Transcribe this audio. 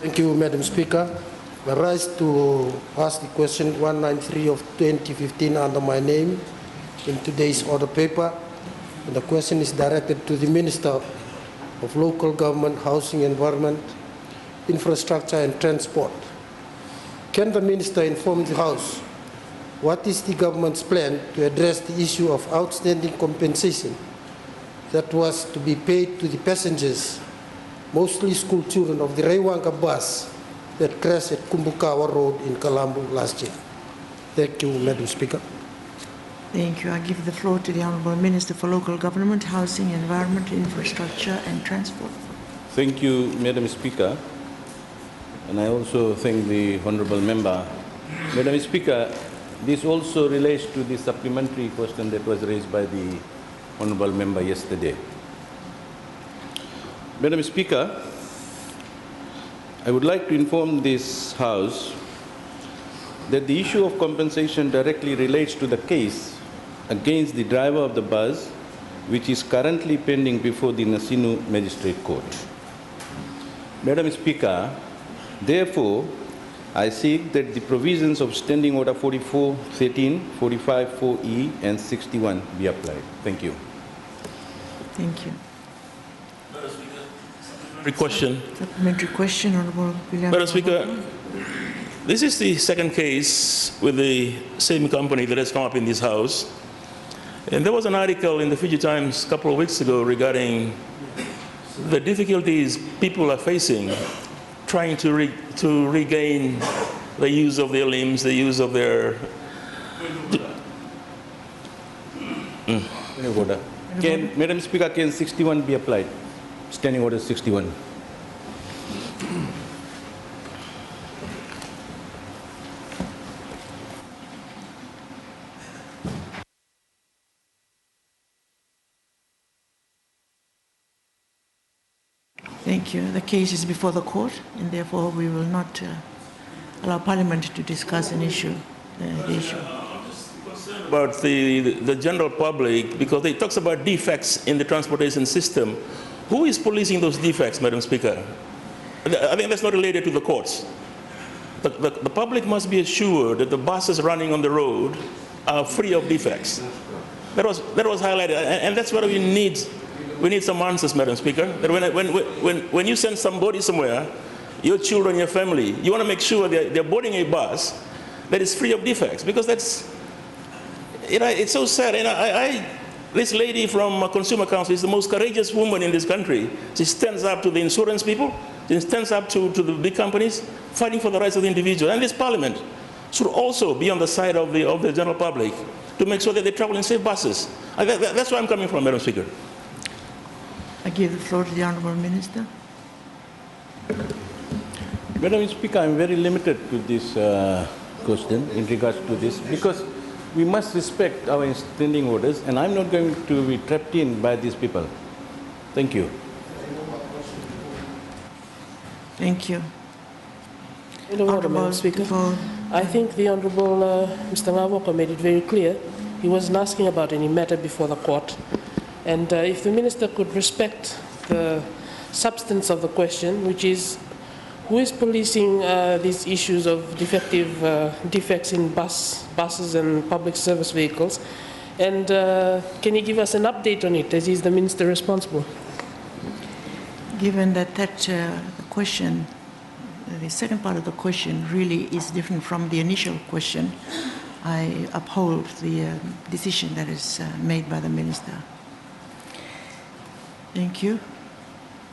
Thank you, Madam Speaker. I rise to ask the question 193 of 2015 under my name in today's order paper. And the question is directed to the Minister of Local Government, Housing, Environment, Infrastructure and Transport. Can the Minister inform the House what is the government's plan to address the issue of outstanding compensation that was to be paid to the passengers, mostly school children, of the Raiwaqa Bus that crashed at Kubukawa Road in Kalabu last year? Thank you, Madam Speaker. Thank you. I give the floor to the Honourable Minister for Local Government, Housing, Environment, Infrastructure and Transport. Thank you, Madam Speaker. And I also thank the Honourable Member. Madam Speaker, this also relates to the supplementary question that was raised by the Honourable Member yesterday. Madam Speaker, I would like to inform this House that the issue of compensation directly relates to the case against the driver of the bus, which is currently pending before the Nasinu Magistrate Court. Madam Speaker, therefore, I seek that the provisions of Standing Order 44-13, 45-4E and 61 be applied. Thank you. Thank you. Supplementary question, Honourable William. Madam Speaker, this is the second case with the same company that has come up in this House. And there was an article in the Fiji Times a couple of weeks ago regarding the difficulties people are facing trying to regain the use of their limbs, the use of their... Madam Speaker, can 61 be applied? Standing Order 61. Thank you. The case is before the court, and therefore we will not allow Parliament to discuss an issue, the issue. About the general public, because it talks about defects in the transportation system. Who is policing those defects, Madam Speaker? I think that's not related to the courts. The public must be assured that the buses running on the road are free of defects. That was highlighted, and that's what we need. We need some answers, Madam Speaker. That when you send somebody somewhere, your children, your family, you want to make sure they're boarding a bus that is free of defects, because that's, it's so sad. This lady from Consumer Council is the most courageous woman in this country. She stands up to the insurance people, she stands up to the big companies, fighting for the rights of the individual. And this Parliament should also be on the side of the general public to make sure that they travel in safe buses. That's where I'm coming from, Madam Speaker. I give the floor to the Honourable Minister. Madam Speaker, I'm very limited to this question in regards to this, because we must respect our standing orders, and I'm not going to be trapped in by these people. Thank you. Thank you. Madam Speaker, I think the Honourable Mr. Raiwaqa made it very clear. He wasn't asking about any matter before the court. And if the Minister could respect the substance of the question, which is, who is policing these issues of defects in buses and public service vehicles? And can you give us an update on it, as he's the Minister responsible? Given that the question, the second part of the question really is different from the initial question, I uphold the decision that is made by the Minister. Thank you.